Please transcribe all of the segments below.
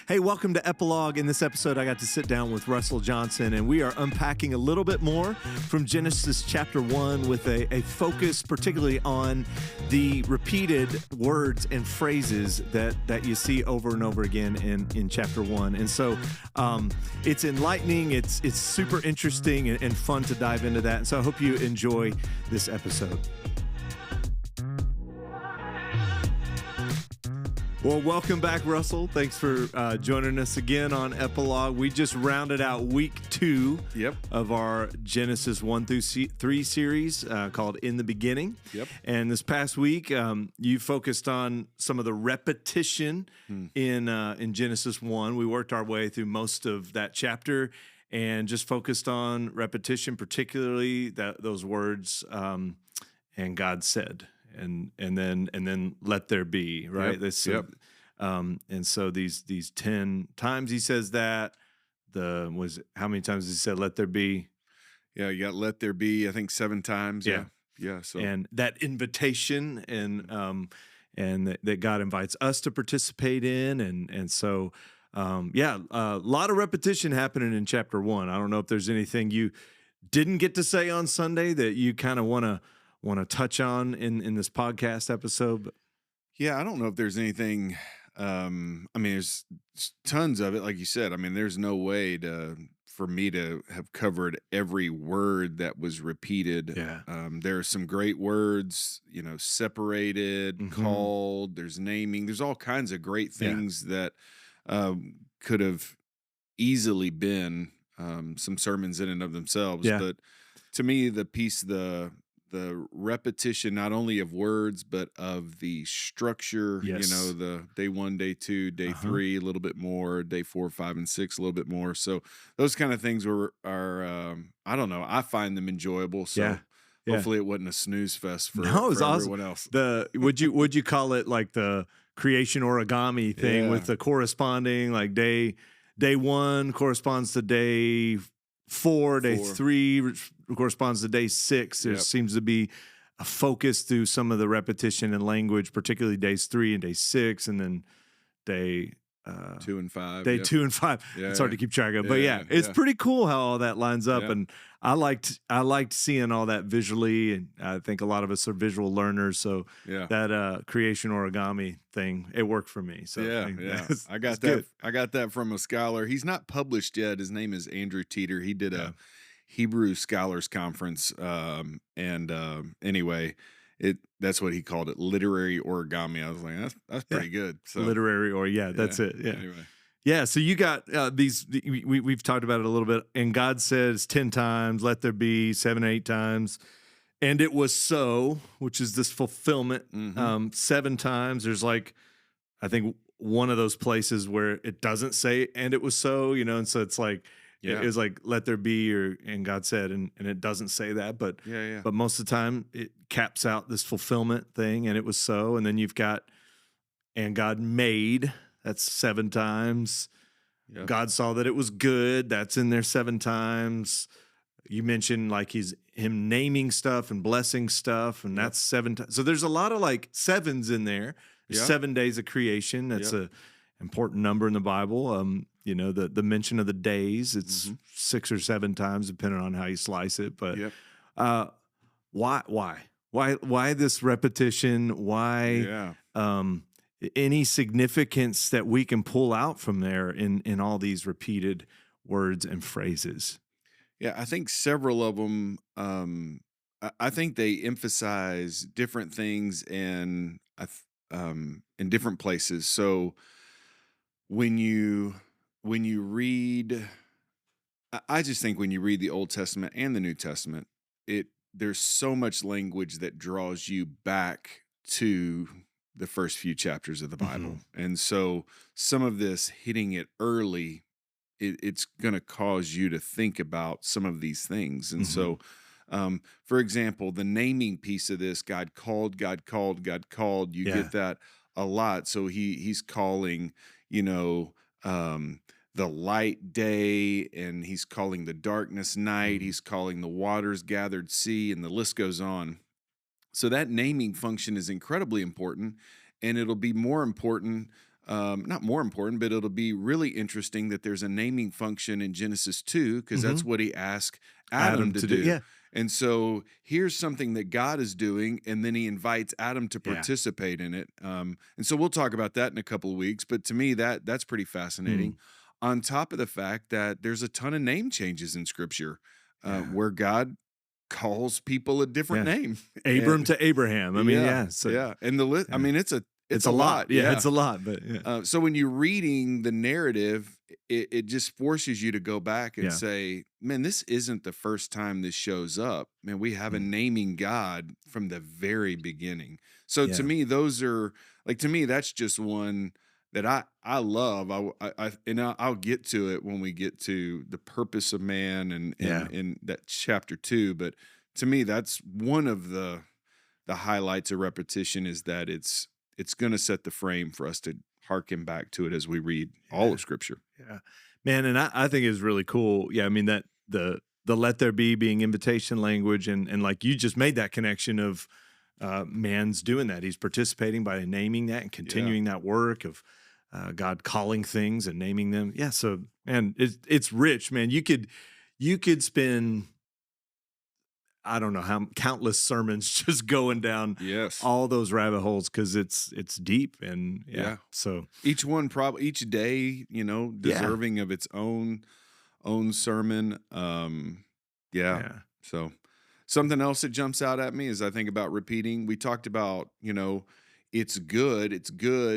Hey, welcome to Epilogue. In this episode, I got to sit down with Russell Johnson, and we are unpacking a little bit more from Genesis chapter 1 with a focus particularly on the repeated words and phrases that you see over and over again in chapter 1. And so it's enlightening, it's super interesting and fun to dive into that. And so I hope you enjoy this episode. Well, welcome back, Russell. Thanks for joining us again on Epilogue. We just rounded out week 2 of our Genesis 1 through 3 series called In the Beginning. And this past week, you focused on some of the repetition in Genesis 1. We worked our way through most of that chapter and just focused on repetition, particularly those words, and God said. And then let there be, right? And so these 10 times he says that. How many times he said let there be? Yeah, you got let there be. I think 7 times. Yeah. So and that invitation and that God invites us to participate in, and so a lot of repetition happening in chapter 1. I don't know if there's anything you didn't get to say on Sunday that you kind of want to touch on in this podcast episode. But yeah, I don't know if there's anything. There's tons of it, like you said. I mean, there's no way for me to have covered every word that was repeated. There are some great words, separated, called. There's naming. There's all kinds of great things that could have easily been some sermons in and of themselves. But to me, the piece, the repetition not only of words but of the structure, the day 1, day 2, day 3, a little bit more, day 4, 5, and 6, a little bit more. So those kind of things are I don't know. I find them enjoyable. So hopefully it wasn't a snooze fest for everyone else. Would you call it like the creation origami thing with the corresponding, like day 1 corresponds to day 4, day 3 corresponds to day 6. There seems to be a focus through some of the repetition and language, particularly days 3 and day 6, and then day 2 and 5. Day 2 and 5. It's hard to keep track of, but it's pretty cool how all that lines up, and I liked seeing all that visually, and I think a lot of us are visual learners, so that creation origami thing, it worked for me. So I got that. I got that from a scholar. He's not published yet. His name is Andrew Teeter. He did a Hebrew Scholars Conference, anyway. That's what he called it, literary origami. I was like, that's pretty good. So literary that's it. Yeah. Anyway. So you got these. We've talked about it a little bit. And God says 10 times, "Let there be," 7, 8 times, and it was so, which is this fulfillment. 7 times. There's I think one of those places where it doesn't say "and it was so," and so it's like. It was like, let there be, and God said, and it doesn't say that, but most of the time it caps out this fulfillment thing, and it was so, and then you've got, and God made, that's 7 times. God saw that it was good, that's in there 7 times. You mentioned him naming stuff and blessing stuff, and that's 7 times. So there's a lot of 7s in there. 7 days of creation. That's a important number in the Bible. The mention of the days, it's 6 or 7 times, depending on how you slice it. But why this repetition? Why any significance that we can pull out from there in all these repeated words and phrases? Yeah, I think several of them. I think they emphasize different things in different places. So when you read, I just think when you read the Old Testament and the New Testament, there's so much language that draws you back to the first few chapters of the Bible. And so some of this hitting it early, it's going to cause you to think about some of these things. And so, for example, the naming piece of this, God called, God called, God called, you get that a lot. So he's calling, the light day, and he's calling the darkness night. He's calling the waters gathered sea, and the list goes on. So that naming function is incredibly important, and it'll be more important not more important, but it'll be really interesting that there's a naming function in Genesis 2 because that's what he asked Adam Adam to to do, do. yeah, And so here's something that God is doing, and then he invites Adam to yeah, participate in it. And so we'll talk about that in a couple of weeks. But to me, that's pretty mm, fascinating. On top of the fact that there's a ton of name changes in Scripture yeah, where God calls people a different yeah. name, Abram and to Abraham. I mean, yeah, yeah, so yeah, and the list. I yeah, mean, it's it's a a lot. lot. Yeah, Yeah. it's a lot, but yeah, So when you're reading the narrative, it just forces you to go back and yeah, say, "Man, this isn't the first time this shows up. Man, we have a mm, naming God from the very beginning." So to yeah, me, those are like to me, that's just one that I love. I'll get to it when we get to the purpose of man and yeah, in that chapter 2. But to me, that's one of the highlights of repetition is that it's going to set the frame for us to harken back to it as we read all yeah, of Scripture. yeah. Man, and I think it's really cool. Yeah, I mean that the let there be being invitation language, and like you just made that connection of man's doing that. He's participating by naming that and Yeah, continuing that work of God calling things and naming them. Yeah, so man, it's rich, man. You could spend I don't know how countless sermons just going down yes, all those rabbit holes because it's deep and yeah. yeah. So Each one probably each day, yeah, deserving of its own sermon. Yeah. yeah, So something else that jumps out at me as I think about repeating. We talked about, it's good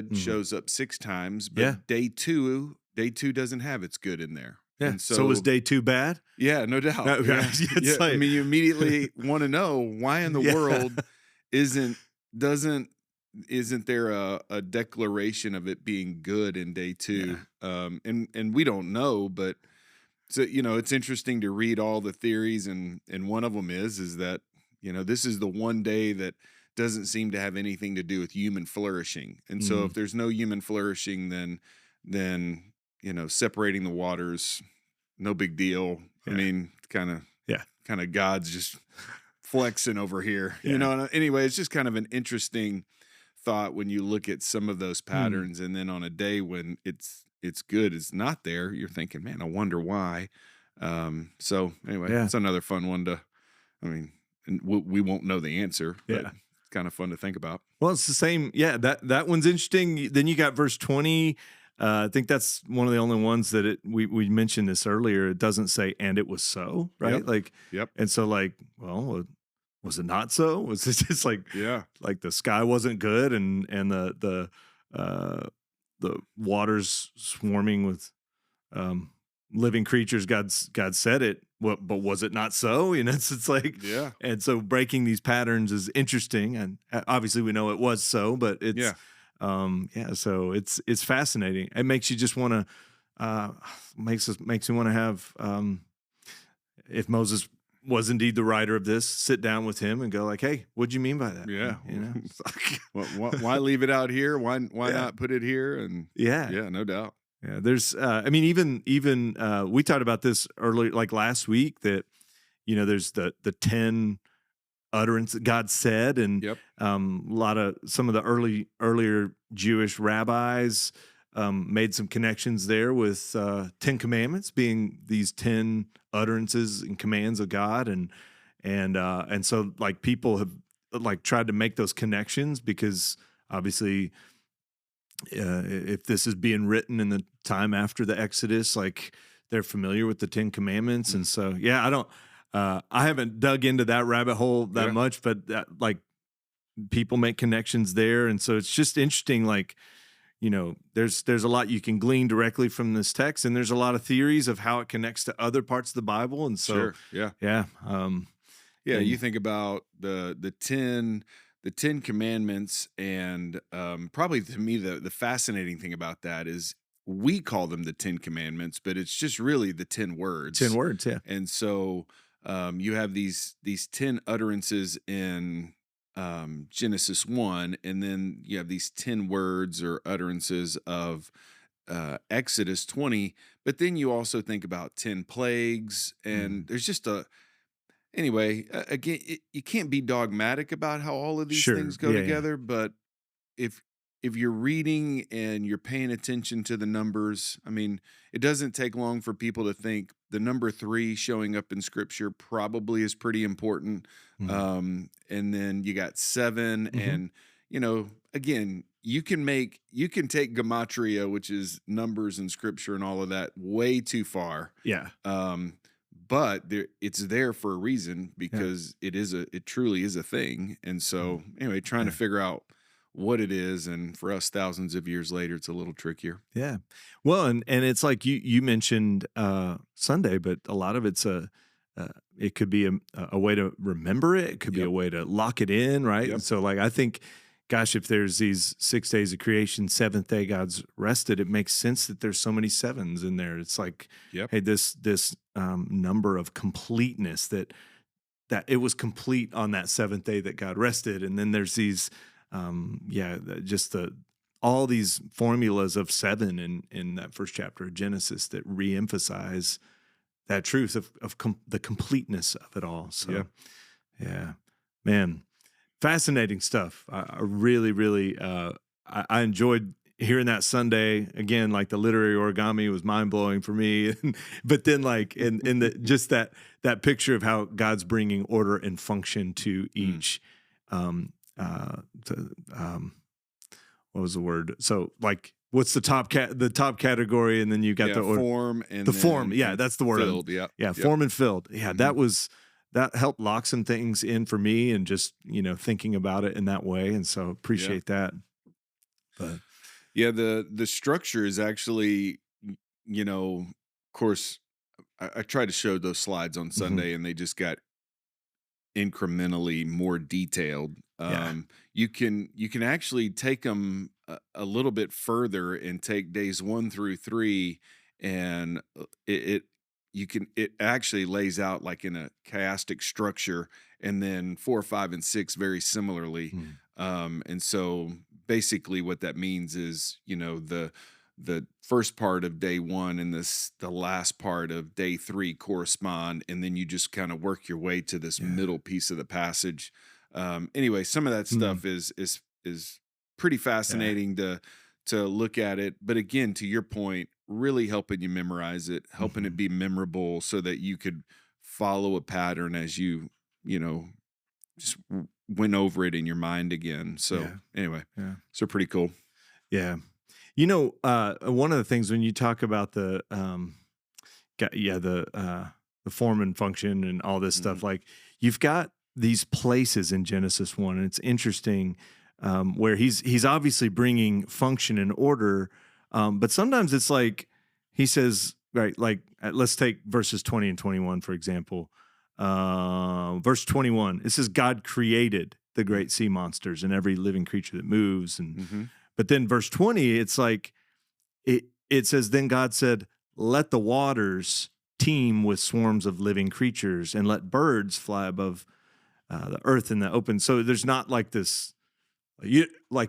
mhm, shows up 6 times, yeah, but day two doesn't have it's good in there. yeah. And So was so day two bad? yeah, no doubt. No, right. Yeah. Yeah. It's I like mean, you immediately want to know why in the yeah, world isn't doesn't isn't there a declaration of it being good in day yeah, 2? And we don't know, but so it's interesting to read all the theories, and one of them is that this is the one day that doesn't seem to have anything to do with human flourishing. And so mm, if there's no human flourishing, then separating the waters, no big deal. I yeah, mean, yeah, kind of God's just flexing over here, yeah, And anyway, it's just kind of an interesting thought when you look at some of those mm, patterns, and then on a day when it's good, it's not there. You're thinking, man, I wonder why. So anyway, yeah, it's another fun one to. I mean, and we won't know the answer, but yeah. it's kind of fun to think about. Well, it's the same. Yeah, that one's interesting. Then you got verse 20. I think that's one of the only ones that we mentioned this earlier. It doesn't say "and it was so," Yep. right? Like, Yep. and so like, well, was it not so? Was it just Yeah. like the sky wasn't good and the waters swarming with um, living creatures? God said it. What, but was it not so? It's like, Yeah. and so breaking these patterns is interesting, and obviously we know it was so, but it's Yeah. yeah. So it's fascinating. It makes you just want to makes me want to have if Moses was indeed the writer of this, sit down with him and go like, hey, what'd you mean by that? Yeah. Why Like, leave it out here? Why yeah, not put it here? And yeah. yeah, no doubt. Yeah, there's I mean even we talked about this earlier like last week that there's the 10 utterance that God said and Yep. a lot of some of the earlier Jewish rabbis made some connections there with 10 commandments being these 10 utterances and commands of God and so like people have like tried to make those connections because obviously if this is being written in the time after the Exodus, like they're familiar with the 10 Commandments. Mm. And so, yeah, I haven't dug into that rabbit hole that Yeah. much, but like people make connections there. And so it's just interesting. Like, there's a lot you can glean directly from this text, and there's a lot of theories of how it connects to other parts of the Bible. And so, Sure. Yeah. yeah. Yeah, you And think about the ten commandments, and probably to me the fascinating thing about that is we call them the 10 commandments, but it's just really the 10 10 words. words. Yeah. And so you have these 10 utterances in Genesis 1, and then you have these 10 words or utterances of Exodus 20. But then you also think about 10 plagues, Mm. and there's just a anyway, again, you can't be dogmatic about how all of these Sure. things go Yeah. Yeah. together, but if if you're reading and you're paying attention to the numbers, I mean, it doesn't take long for people to think the number 3 showing up in scripture probably is pretty important. Mm. And then you got 7, Hmm. and again, you can take gematria, which is numbers in scripture and all of that, way too far. Yeah. Um, but it's there for a reason, Yeah. because it truly is a thing. And so Mm. anyway, trying to Yeah. figure out what it is, and for us thousands of years later, it's a little trickier. Yeah. Well, and it's like you mentioned Sunday, but a lot of it's uh, it could be a way to remember it. It could be a Yep. way to lock it in, right? Yep. And so, like, I think, gosh, if there's these 6 days of creation, seventh day God's rested, it makes sense that there's so many sevens in there. It's like, Yep. hey, this number of completeness, that it was complete on that seventh day that God rested. And then there's these, just all these formulas of seven in that first chapter of Genesis that reemphasize that truth of the completeness of it all. So, Yeah. yeah, man, fascinating stuff. I really, really, I enjoyed hearing that Sunday again. Like the literary origami was mind blowing for me, but then like in the just that picture of how God's bringing order and function to each. Um, to, what was the word? So like, what's the top category, and then you got Yeah, the order. form and The form, then yeah, and that's the word. filled. Yep. Yeah, Yep. form and filled. Yeah, Mhm. that helped lock some things in for me, and just thinking about it in that way, and so Yeah. appreciate that. But Yeah, the structure is actually, of course, I tried to show those slides on mhm, Sunday, and they just got incrementally more detailed. yeah, You can actually take them a little bit further and take days 1 through 3, and it actually lays out like in a chiastic structure, and then 4, 5, and 6 very similarly. mm, And so basically, what that means is, the first part of day 1 and the last part of day 3 correspond, and then you just kind of work your way to this yeah, middle piece of the passage. Anyway, some of that mm, stuff is pretty yeah, fascinating to look at it, but again, to your point, really helping you memorize it, helping it mhm, be memorable, so that you could follow a pattern as you know just went over it in your mind again. So yeah, anyway, yeah, so pretty cool. yeah. One of the things when you talk about the form and function and all this Hmm. stuff, like you've got these places in Genesis 1, and it's interesting, where he's obviously bringing function and order, but sometimes it's like he says, right, like let's take verses 20 and 21 for example. Verse 21, it says God created the great sea monsters and every living creature that moves, and Mm-hmm. but then verse 20, it's like it says, then God said, let the waters teem with swarms of living creatures and let birds fly above the earth in the open. So there's not like this,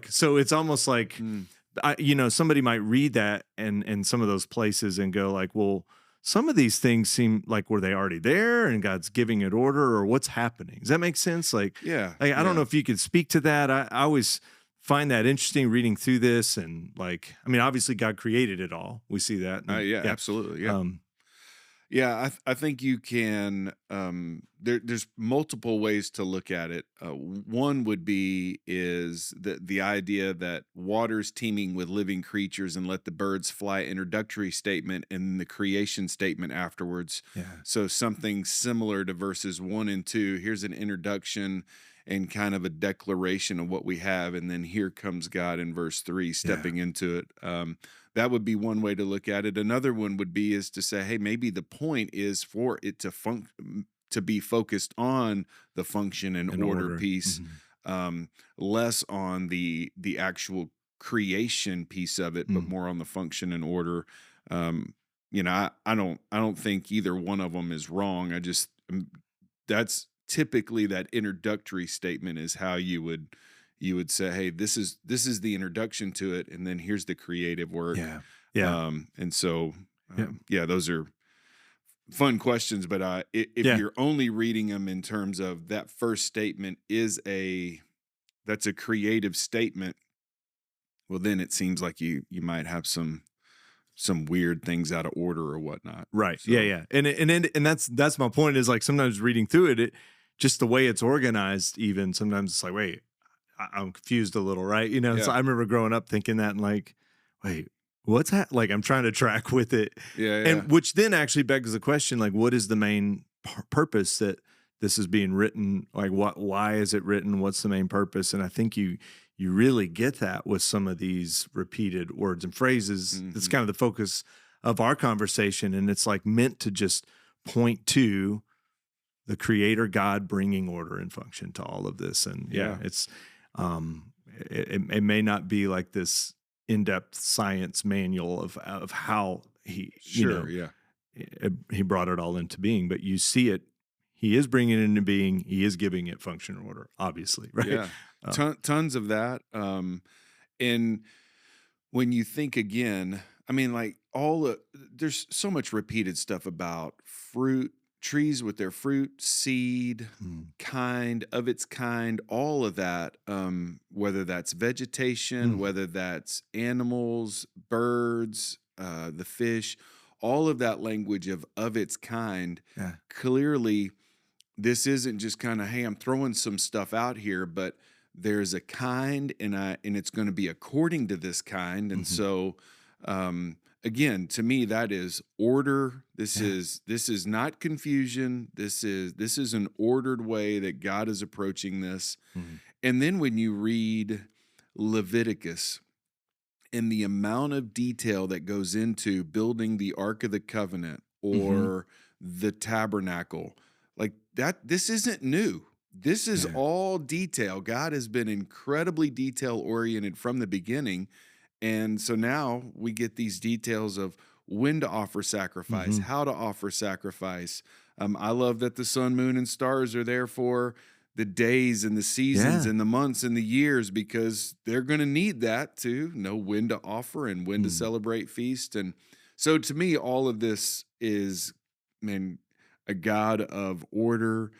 so it's almost like, Mm. somebody might read that and some of those places and go like, well, some of these things seem like, were they already there and God's giving it order, or what's happening? Does that make sense? Yeah, I don't know yeah. if you could speak to that. I always find that interesting reading through this, and like, I mean, obviously God created it all. We see that. And Yeah, yeah. absolutely. Yeah. Um, Yeah, I think you can. There's multiple ways to look at it. One would be is the idea that water's teeming with living creatures and let the birds fly, introductory statement, and the creation statement afterwards. yeah. So something similar to verses 1 and 2. Here's an introduction and kind of a declaration of what we have, and then here comes God in verse 3, Yeah. stepping into it. That would be one way to look at it. Another one would be is to say, hey, maybe the point is for it to be focused on the function and In order order. piece, Mhm. less on the actual creation piece of it, but Mm. more on the function and order. I don't think either one of them is wrong. I just that's typically that introductory statement is how you would say, hey, this is the introduction to it, and then here's the creative work. Yeah. Yeah. And so Yeah. yeah, those are fun questions, but if Yeah. you're only reading them in terms of that first statement is that's a creative statement, well, then it seems like you might have some weird things out of order or whatnot. Right. So Yeah. And that's my point is like sometimes reading through it, just the way it's organized, even sometimes it's like, wait, I'm confused a little, right? So yeah, I remember growing up thinking that and like, wait, what's that? Like I'm trying to track with it. yeah, yeah. And which then actually begs the question, like, what is the main purpose that this is being written? Like why is it written? What's the main purpose? And I think you really get that with some of these repeated words and phrases. That's Mhm. kind of the focus of our conversation. And it's like meant to just point to the creator God bringing order and function to all of this. And Yeah. it's, it may not be like this in-depth science manual of how he, Sure. Yeah. he brought it all into being, but you see it, he is bringing it into being. He is giving it function and order, obviously. Right. Yeah. Tons of that. And when you think again, I mean, like there's so much repeated stuff about fruit, trees with their fruit, seed, Mm. kind, of its kind, all of that. Whether that's vegetation, Mm. whether that's animals, birds, the fish, all of that language of its kind. Yeah. Clearly, this isn't just kind of, hey, I'm throwing some stuff out here, but there's a kind, and it's going to be according to this kind. And Mhm. so again, to me, that is order. This Yeah. is not confusion. This is an ordered way that God is approaching this. Mhm. And then when you read Leviticus and the amount of detail that goes into building the Ark of the Covenant Mhm. or the tabernacle, like that, this isn't new. This is Yeah. all detail. God has been incredibly detail oriented from the beginning. And so now we get these details of when to offer sacrifice, Mhm. how to offer sacrifice. I love that the sun, moon, and stars are there for the days and the seasons Yeah. and the months and the years, because they're going to need that to know when to offer and when to Mm. celebrate feast. And so to me, all of this is, man, a God of order,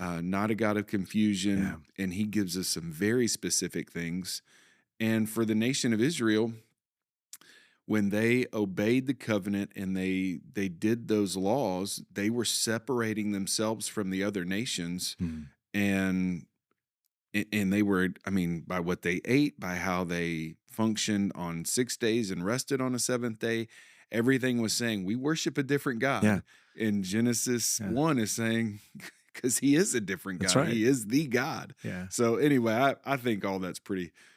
not a God of Yeah. confusion. And he gives us some very specific things. And for the nation of Israel, when they obeyed the covenant and they did those laws, they were separating themselves from the other nations. Mm. And and they were, I mean, by what they ate, by how they functioned on 6 days and rested on a seventh day, everything was saying we worship a different Yeah. God. And Genesis Yeah. 1 is saying, because he is a different That's God, right. he is the God. Yeah. So anyway, I think all that's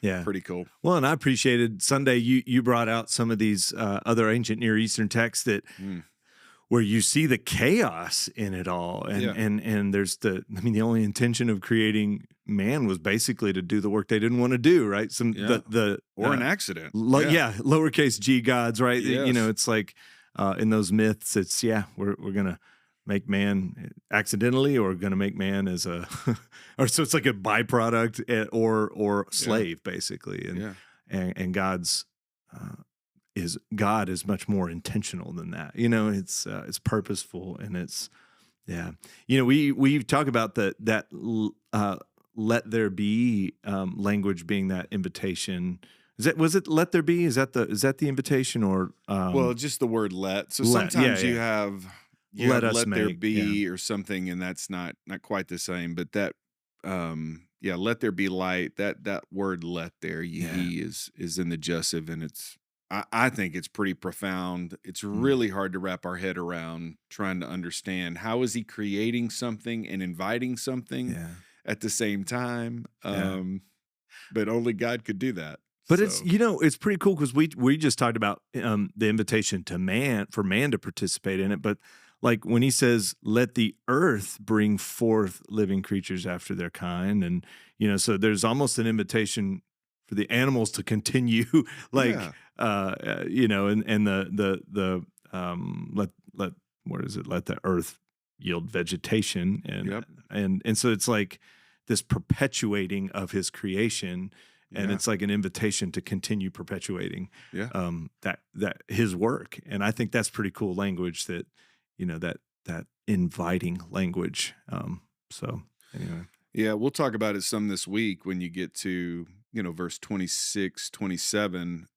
Yeah. pretty cool. Well, and I appreciated Sunday you brought out some of these other ancient Near Eastern texts that Mm. where you see the chaos in it all, and Yeah. and there's the only intention of creating man was basically to do the work they didn't want to do, right? Yeah. The Or an accident. yeah, lowercase g gods, right? Yes. It's like in those myths, it's we're gonna make man accidentally, or gonna make man as a, or so it's like a byproduct or Yeah. slave basically, Yeah. and God's. God is much more intentional than that. It's purposeful, and it's yeah. We talk about let there be language being that invitation. Was it let there be? Is that the invitation, or Well, just the word let. So let? Yeah, sometimes you yeah. have Let us let there make. Yeah, be or something, and that's not quite the same. But that yeah, let there be light. That word let there, yeah. ye is in the jussive, and I think it's pretty profound. It's Mm, really hard to wrap our head around trying to understand how is he creating something and inviting something yeah, at the same time. yeah. But only God could do that. But it's So it's pretty cool because we just talked about the invitation to man for man to participate in it. But like when he says, "Let the earth bring forth living creatures after their kind," and so there's almost an invitation for the animals to continue, like yeah, and let what is it? Let the earth yield vegetation, yep, and so it's like this perpetuating of his creation, and yeah, it's like an invitation to continue perpetuating yeah. that his work. And I think that's pretty cool language, that that inviting language. So anyway. Yeah, we'll talk about it some this week when you get to verse 26, 27,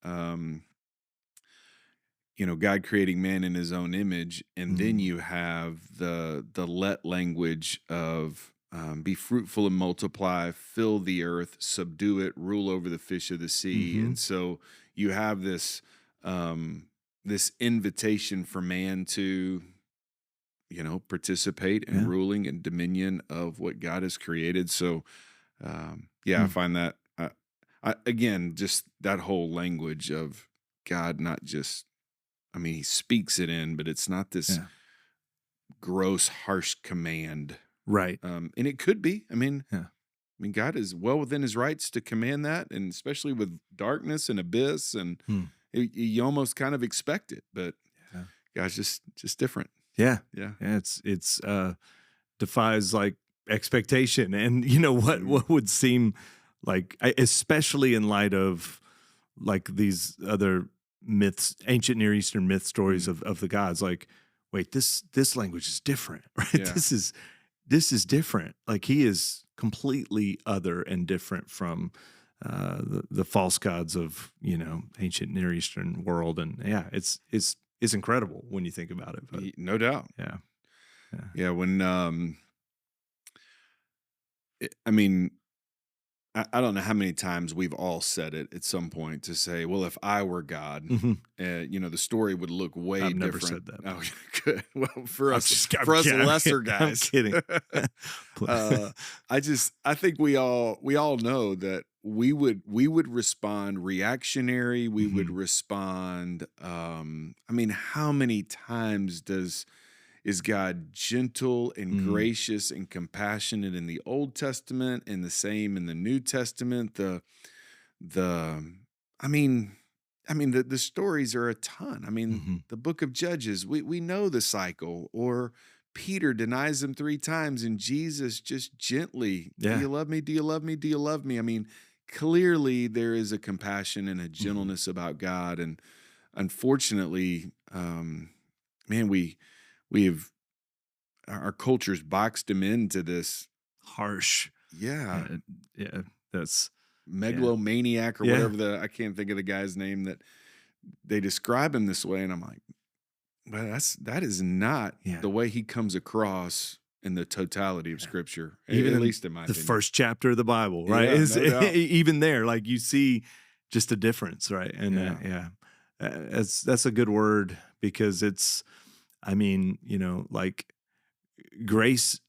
God creating man in his own image. And then you have the let language of be fruitful and multiply, fill the earth, subdue it, rule over the fish of the sea. And so you have this this invitation for man to participate in ruling and dominion of what God has created. So I find that again, just that whole language of God, not just, he speaks it in, but it's not this gross, harsh command. Right. And it could be. God is well within his rights to command that, and especially with darkness and abyss, and you almost kind of expect it, but God's just different. Yeah. Yeah. It's defies like expectation, and what would seem like, especially in light of like these other myths, ancient Near Eastern myth stories of the gods, like, wait, this language is different, right? Yeah. This is different. Like, he is completely other and different from the false gods of ancient Near Eastern world, and it's incredible when you think about it. But, no doubt. Yeah. When I don't know how many times we've all said it at some point to say, well, if I were God, the story would look way I've different. Never said that. Oh, good. Well, for us kidding. lesser guys, I'm kidding. I think we all know that we would respond reactionary. We would respond. How many times is God gentle and gracious and compassionate in the Old Testament, and the same in the New Testament? The stories are a ton. The book of Judges, we know the cycle. Or Peter denies him 3 times, and Jesus just gently, do you love me? Do you love me? Do you love me? Clearly there is a compassion and a gentleness about God, and unfortunately, we've our culture's boxed him into this harsh, that's megalomaniac or whatever I can't think of the guy's name that they describe him this way, and I'm like, well, that is not the way he comes across in the totality of Scripture, even at least in my opinion. The first chapter of the Bible, right? Even there, like, you see just a difference, right? And that's a good word, because it's, like, grace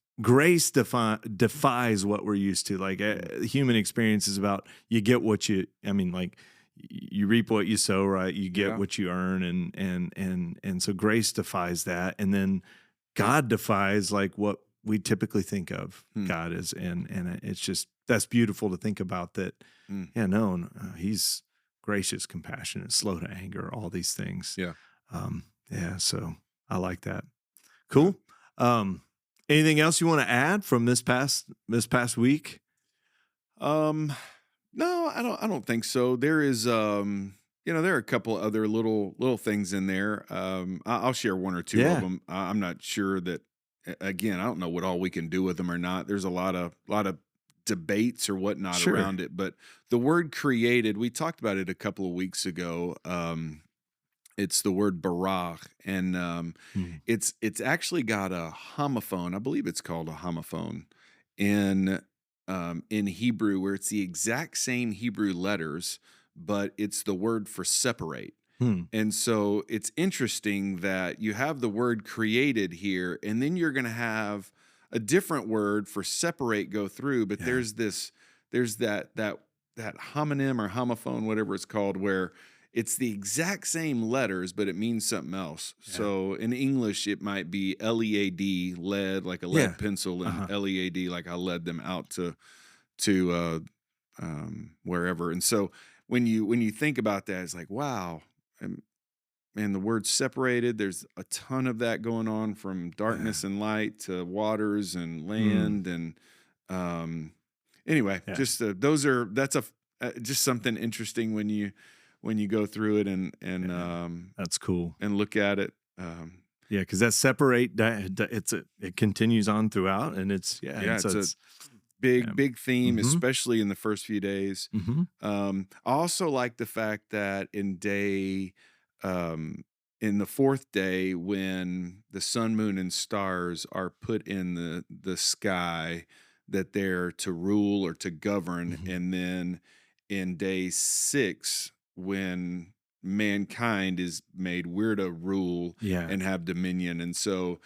defies what we're used to. Like, human experience is about, you get what you reap what you sow, right? You get what you earn, and so grace defies that, and then God defies like what we typically think of God is, and it's just, that's beautiful to think about that. He's gracious, compassionate, slow to anger, all these things. So I like that. Cool. Anything else you want to add from this past week? No, I don't think so. There is, there are a couple other little things in there. I'll share one or two of them. I'm not sure that, again, I don't know what all we can do with them or not. There's a lot of debates or whatnot around it, but the word created, we talked about it a couple of weeks ago. It's the word barach, and it's actually got a homophone. I believe it's called a homophone in Hebrew, where it's the exact same Hebrew letters, but it's the word for separate. And so it's interesting that you have the word created here, and then you're going to have a different word for separate go through, but there's that homonym or homophone, whatever it's called, where it's the exact same letters, but it means something else. So in English, it might be L-E-A-D, lead, like a lead pencil, and L-E-A-D, like I led them out to wherever. And so when you think about that, it's like, wow. And the word separated, there's a ton of that going on, from darkness and light to waters and land. And anyway, just that's something interesting when you go through it and that's cool, and look at it. Because that separate, it continues on throughout, and it's big theme, Mm-hmm. especially in the first few days. Mm-hmm. I also like the fact that um, in the fourth day, when the sun, moon, and stars are put in the sky, that they're to rule or to govern, Mm-hmm. and then in day 6, when mankind is made, we're to rule Yeah. and have dominion, and so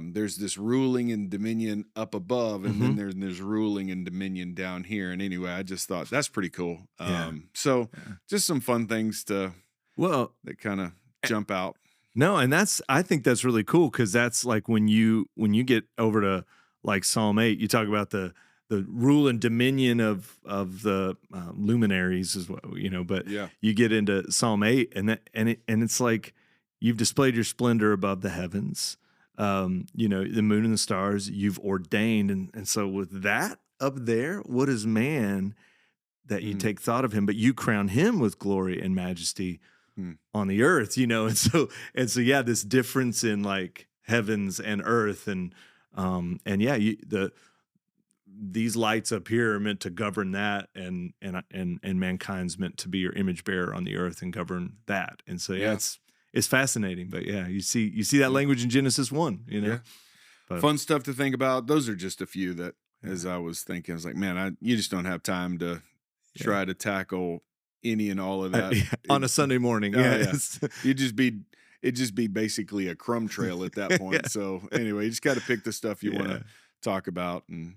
there's this ruling and dominion up above, and Mm-hmm. then there's ruling and dominion down here. And anyway, I just thought that's pretty cool. Yeah. So Yeah. just some fun things Well, that kind of jump out. no, and I think that's really cool because that's like when you get over to like Psalm 8, you talk about the rule and dominion of the luminaries is what but Yeah. you get into Psalm 8 and it's like you've displayed your splendor above the heavens, the moon and the stars you've ordained, and so with that up there, what is man that you Mm. take thought of him, but you crown him with glory and majesty Mm. on the earth, and so yeah, this difference in like heavens and earth, and yeah, these lights up here are meant to govern that, and mankind's meant to be your image bearer on the earth and govern that, and so yeah, Yeah. it's fascinating, but yeah, you see that language in Genesis 1, Yeah. But, Fun stuff to think about. Those are just a few that, as I was thinking, I was like, man, you just don't have time to try to tackle any and all of that on a Sunday morning. It'd just be basically a crumb trail at that point. Yeah. So anyway, you just got to pick the stuff you want to talk about. And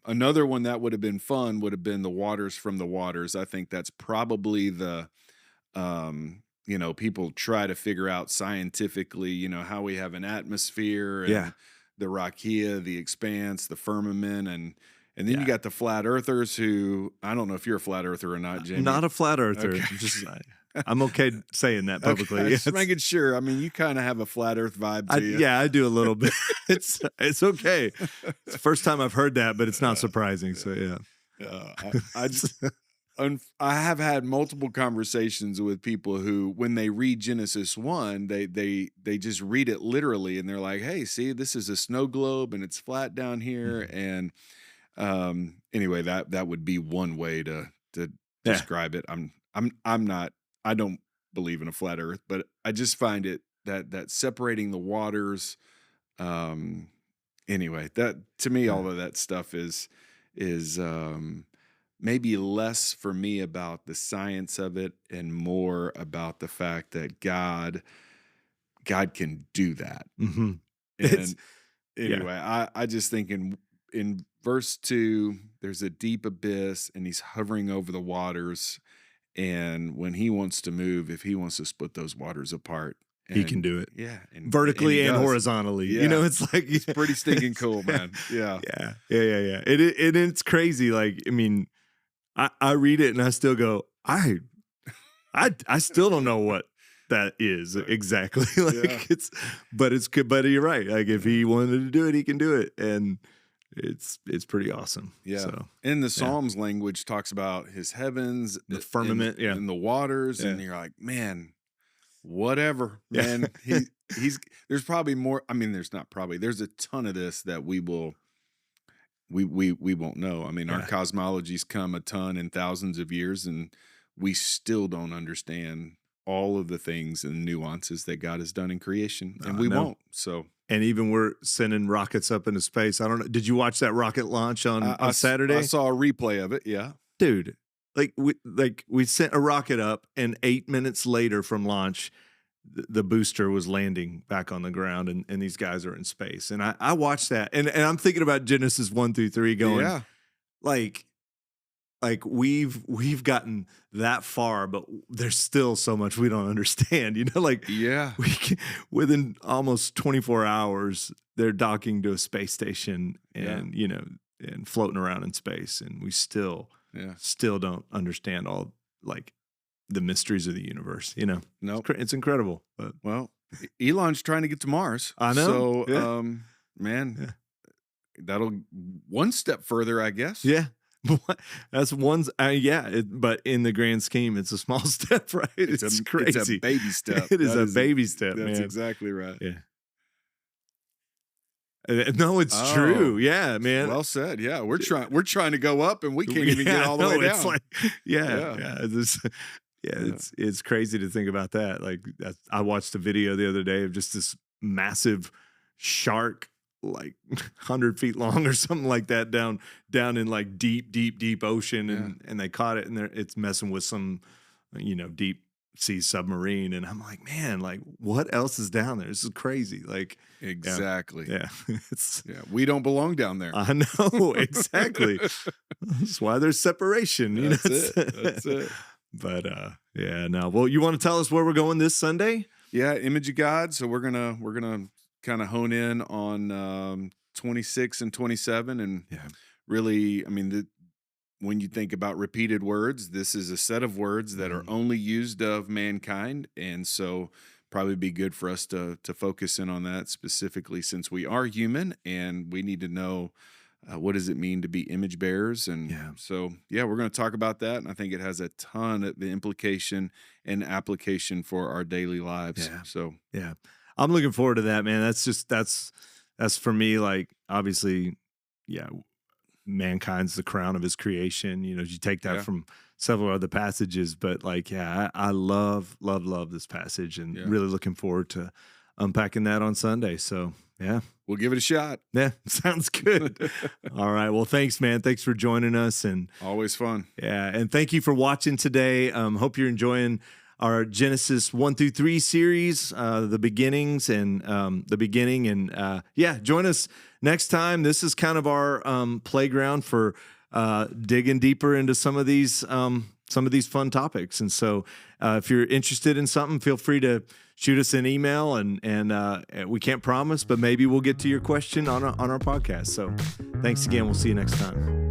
another one that would have been fun would have been the waters from the waters. I think that's probably the people try to figure out scientifically, how we have an atmosphere and the rakia, the expanse, the firmament, and then you got the flat earthers who, I don't know if you're a flat earther or not, Jamey. Not a flat earther. Okay. I'm okay saying that publicly. Okay, just making sure. I mean, you kind of have a flat earth vibe to you. Yeah, I do a little bit. It's okay. It's the first time I've heard that, but it's not surprising. So yeah. I have had multiple conversations with people who, when they read Genesis 1, they just read it literally, and they're like, "Hey, see, this is a snow globe, and it's flat down here." Mm-hmm. And anyway, that would be one way to describe it. I'm not. I don't believe in a flat Earth, but I just find it that separating the waters. Anyway, that to me, all of that stuff is maybe less for me about the science of it and more about the fact that God can do that. Mm-hmm. And anyway, I just think in verse 2, there's a deep abyss and he's hovering over the waters. And when he wants to move, if he wants to split those waters apart, he can do it. Yeah. Vertically and horizontally. Yeah. It's like it's pretty stinking cool, man. Yeah. Yeah. It's crazy. Like, I mean, I read it and I still go, I still don't know what that is exactly. Like it's good, but you're right. Like if he wanted to do it, he can do it. And it's pretty awesome. Yeah. So, in the Psalms language talks about his heavens, the firmament, and the waters, and you're like, man, whatever, man. There's probably more. I mean, there's a ton of this that we won't know. I mean, our cosmology's come a ton in thousands of years, and we still don't understand all of the things and nuances that God has done in creation, and we won't. So. And even we're sending rockets up into space. I don't know. Did you watch that rocket launch on Saturday? I saw a replay of it. Yeah, dude. We sent a rocket up, and 8 minutes later from launch, the booster was landing back on the ground, and these guys are in space. And I watched that, and I'm thinking about Genesis 1-3 going, like we've gotten that far, but there's still so much we don't understand. Within almost 24 hours, they're docking to a space station and and floating around in space, and we still don't understand all like the mysteries of the universe. No, it's incredible. But well, Elon's trying to get to Mars. I know. So, man, that'll one step further, I guess. Yeah. That's one's but in the grand scheme, it's a small step, right? It's crazy. It's a baby step. It is a baby step. That's man. Exactly right. Yeah. No, it's true. Yeah, man. Well said. Yeah, we're trying to go up, and we can't even get all the way down. It's like, it's crazy to think about that. Like, I watched a video the other day of just this massive shark, like 100 feet long or something like that, down in like deep ocean, and they caught it, and it's messing with some, deep sea submarine, and I'm like, man, like, what else is down there? This is crazy. Like, exactly. Yeah. We don't belong down there. I know, exactly. That's why there's separation. That's it. But no. Well, you want to tell us where we're going this Sunday? Yeah, Image of God. So we're gonna kind of hone in on 26 and 27, and really, I mean, when you think about repeated words, this is a set of words that are only used of mankind, and so probably be good for us to focus in on that specifically, since we are human and we need to know what does it mean to be image bearers. And so we're going to talk about that, and I think it has a ton of the implication and application for our daily lives. So I'm looking forward to that, man. That's for me, like, obviously, mankind's the crown of his creation. You take that from several other passages, but like, I love this passage, and really looking forward to unpacking that on Sunday. So we'll give it a shot. Yeah, sounds good. All right. Well, thanks, man. Thanks for joining us, and always fun. Yeah, and thank you for watching today. Hope you're enjoying our Genesis 1-3 series, the beginnings and the beginning. And join us next time. This is kind of our playground for digging deeper into some of these fun topics. And so if you're interested in something, feel free to shoot us an email, and we can't promise, but maybe we'll get to your question on our podcast. So thanks again. We'll see you next time.